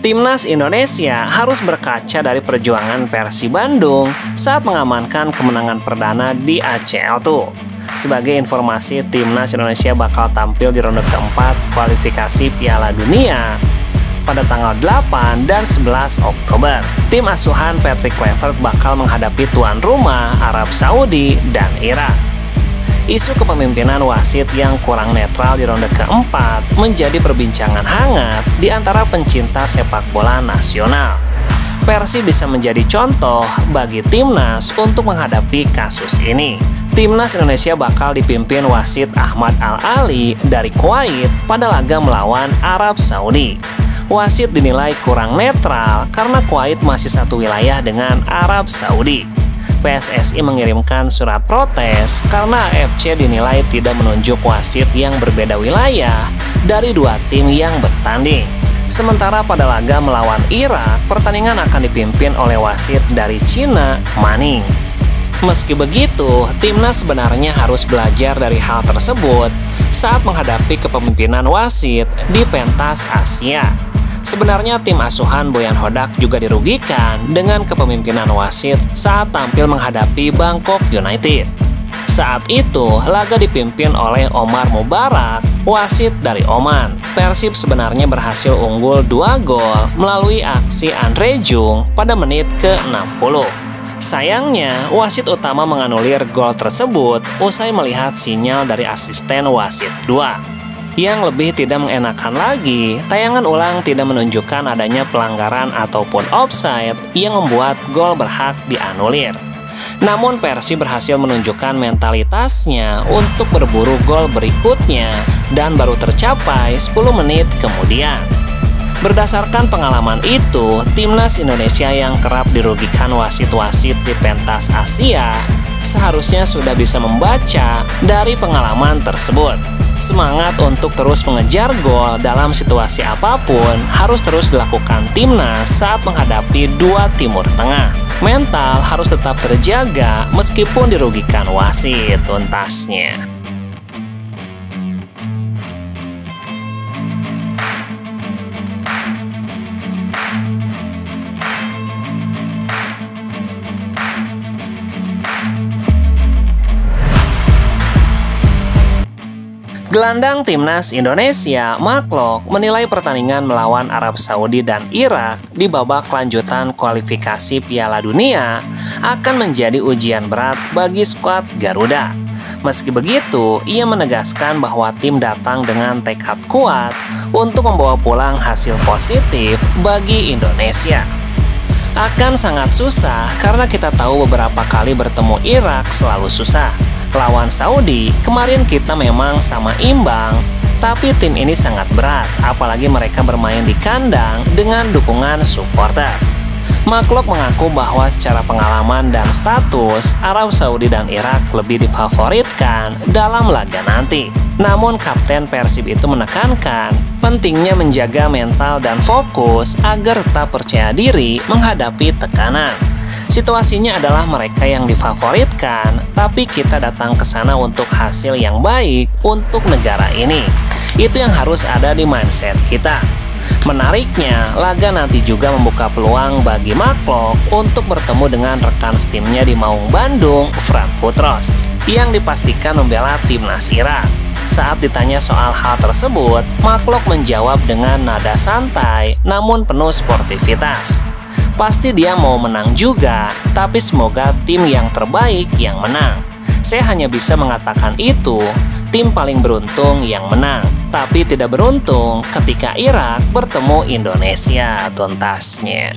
Timnas Indonesia harus berkaca dari perjuangan Persib Bandung saat mengamankan kemenangan perdana di ACL tuh. Sebagai informasi, Timnas Indonesia bakal tampil di ronde keempat kualifikasi Piala Dunia pada tanggal 8 dan 11 Oktober. Tim asuhan Patrick Kluivert bakal menghadapi tuan rumah Arab Saudi dan Irak. Isu kepemimpinan wasit yang kurang netral di ronde keempat menjadi perbincangan hangat di antara pencinta sepak bola nasional. Persib bisa menjadi contoh bagi Timnas untuk menghadapi kasus ini. Timnas Indonesia bakal dipimpin wasit Ahmad Al-Ali dari Kuwait pada laga melawan Arab Saudi. Wasit dinilai kurang netral karena Kuwait masih satu wilayah dengan Arab Saudi. PSSI mengirimkan surat protes karena AFC dinilai tidak menunjuk wasit yang berbeda wilayah dari dua tim yang bertanding. Sementara pada laga melawan Irak, pertandingan akan dipimpin oleh wasit dari Cina, Manning. Meski begitu, Timnas sebenarnya harus belajar dari hal tersebut saat menghadapi kepemimpinan wasit di pentas Asia. Sebenarnya tim asuhan Boyan Hodak juga dirugikan dengan kepemimpinan wasit saat tampil menghadapi Bangkok United. Saat itu, laga dipimpin oleh Omar Mubarak, wasit dari Oman. Persib sebenarnya berhasil unggul 2 gol melalui aksi Andre Jung pada menit ke-60. Sayangnya, wasit utama menganulir gol tersebut usai melihat sinyal dari asisten wasit 2. Yang lebih tidak mengenakan lagi, tayangan ulang tidak menunjukkan adanya pelanggaran ataupun offside yang membuat gol berhak dianulir. Namun Persib berhasil menunjukkan mentalitasnya untuk berburu gol berikutnya dan baru tercapai 10 menit kemudian. Berdasarkan pengalaman itu, Timnas Indonesia yang kerap dirugikan wasit-wasit di pentas Asia seharusnya sudah bisa membaca dari pengalaman tersebut. Semangat untuk terus mengejar gol dalam situasi apapun harus terus dilakukan Timnas saat menghadapi dua Timur Tengah. Mental harus tetap terjaga meskipun dirugikan wasit tuntasnya. Gelandang Timnas Indonesia, Mark Locke, menilai pertandingan melawan Arab Saudi dan Irak di babak lanjutan kualifikasi Piala Dunia akan menjadi ujian berat bagi skuad Garuda. Meski begitu, ia menegaskan bahwa tim datang dengan tekad kuat untuk membawa pulang hasil positif bagi Indonesia. Akan sangat susah karena kita tahu beberapa kali bertemu Irak selalu susah. Lawan Saudi, kemarin kita memang sama imbang, tapi tim ini sangat berat, apalagi mereka bermain di kandang dengan dukungan supporter. Mark Locke mengaku bahwa secara pengalaman dan status, Arab Saudi dan Irak lebih difavoritkan dalam laga nanti. Namun Kapten Persib itu menekankan pentingnya menjaga mental dan fokus agar tetap percaya diri menghadapi tekanan. Situasinya adalah mereka yang difavoritkan, tapi kita datang ke sana untuk hasil yang baik untuk negara ini. Itu yang harus ada di mindset kita. Menariknya, laga nanti juga membuka peluang bagi Mark Locke untuk bertemu dengan rekan setimnya di Maung Bandung, Fran Putros, yang dipastikan membela timnas Irak. Saat ditanya soal hal tersebut, Mark Locke menjawab dengan nada santai namun penuh sportivitas. Pasti dia mau menang juga, tapi semoga tim yang terbaik yang menang. Saya hanya bisa mengatakan itu, tim paling beruntung yang menang, tapi tidak beruntung ketika Irak bertemu Indonesia tuntasnya.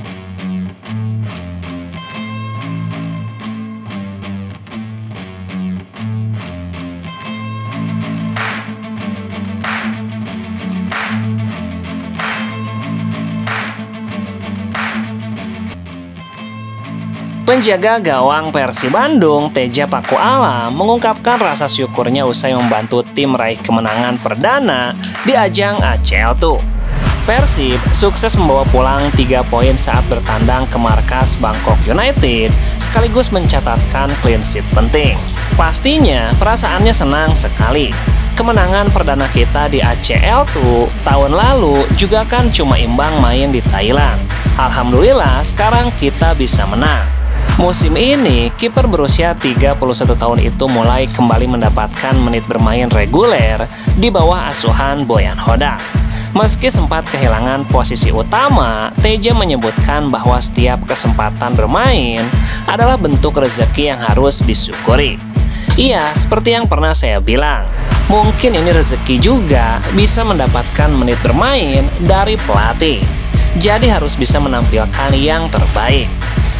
Penjaga gawang Persib Bandung, Teja Paku Alam, mengungkapkan rasa syukurnya usai membantu tim meraih kemenangan perdana di ajang ACL tuh. Persib sukses membawa pulang 3 poin saat bertandang ke markas Bangkok United, sekaligus mencatatkan clean sheet penting. Pastinya perasaannya senang sekali. kemenangan perdana kita di ACL tuh tahun lalu juga kan cuma imbang main di Thailand. Alhamdulillah sekarang kita bisa menang. Musim ini, kiper berusia 31 tahun itu mulai kembali mendapatkan menit bermain reguler di bawah asuhan Boyan Hodak. Meski sempat kehilangan posisi utama, Teja menyebutkan bahwa setiap kesempatan bermain adalah bentuk rezeki yang harus disyukuri. Iya, seperti yang pernah saya bilang, mungkin ini rezeki juga bisa mendapatkan menit bermain dari pelatih. Jadi harus bisa menampilkan yang terbaik.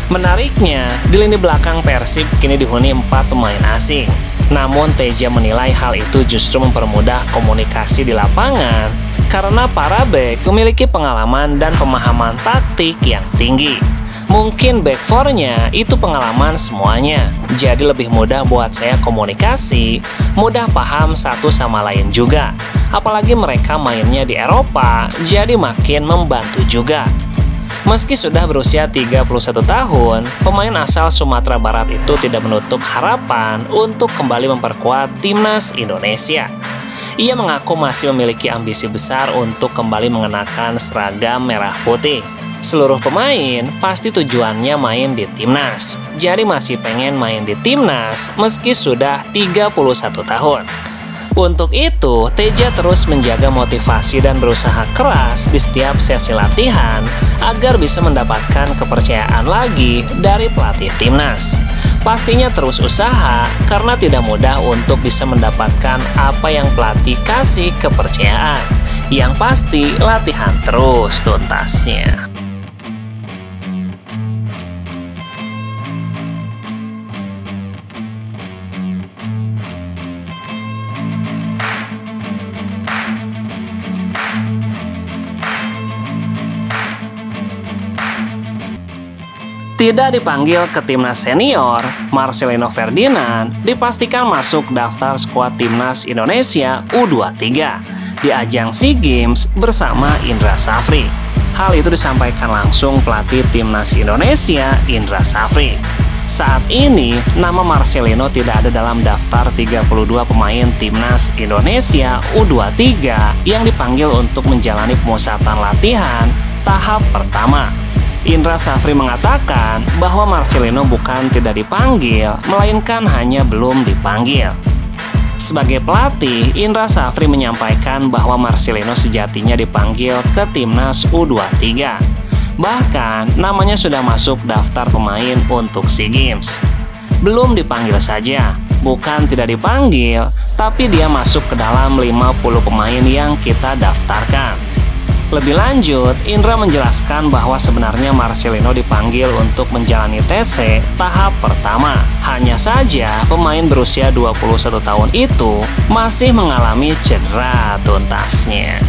Menariknya, di lini belakang Persib kini dihuni 4 pemain asing. Namun Teja menilai hal itu justru mempermudah komunikasi di lapangan karena para bek memiliki pengalaman dan pemahaman taktik yang tinggi. Mungkin back four-nya itu pengalaman semuanya, jadi lebih mudah buat saya komunikasi, mudah paham satu sama lain juga. Apalagi mereka mainnya di Eropa, jadi makin membantu juga. Meski sudah berusia 31 tahun, pemain asal Sumatera Barat itu tidak menutup harapan untuk kembali memperkuat timnas Indonesia. Ia mengaku masih memiliki ambisi besar untuk kembali mengenakan seragam merah putih. Seluruh pemain pasti tujuannya main di timnas, jadi masih pengen main di timnas meski sudah 31 tahun. Untuk itu, Teja terus menjaga motivasi dan berusaha keras di setiap sesi latihan agar bisa mendapatkan kepercayaan lagi dari pelatih timnas. Pastinya terus usaha karena tidak mudah untuk bisa mendapatkan apa yang pelatih kasih kepercayaan. Yang pasti latihan terus tuntasnya. Tidak dipanggil ke timnas senior, Marcelino Ferdinand dipastikan masuk daftar skuad timnas Indonesia U23 di ajang SEA Games bersama Indra Safri. Hal itu disampaikan langsung pelatih timnas Indonesia, Indra Safri. Saat ini, nama Marcelino tidak ada dalam daftar 32 pemain timnas Indonesia U23 yang dipanggil untuk menjalani pemusatan latihan tahap pertama. Indra Safri mengatakan bahwa Marcelino bukan tidak dipanggil, melainkan hanya belum dipanggil. Sebagai pelatih, Indra Safri menyampaikan bahwa Marcelino sejatinya dipanggil ke timnas U23. Bahkan, namanya sudah masuk daftar pemain untuk SEA Games. Belum dipanggil saja, bukan tidak dipanggil, tapi dia masuk ke dalam 50 pemain yang kita daftarkan. Lebih lanjut, Indra menjelaskan bahwa sebenarnya Marcelino dipanggil untuk menjalani TC tahap pertama. Hanya saja, pemain berusia 21 tahun itu masih mengalami cedera tuntasnya.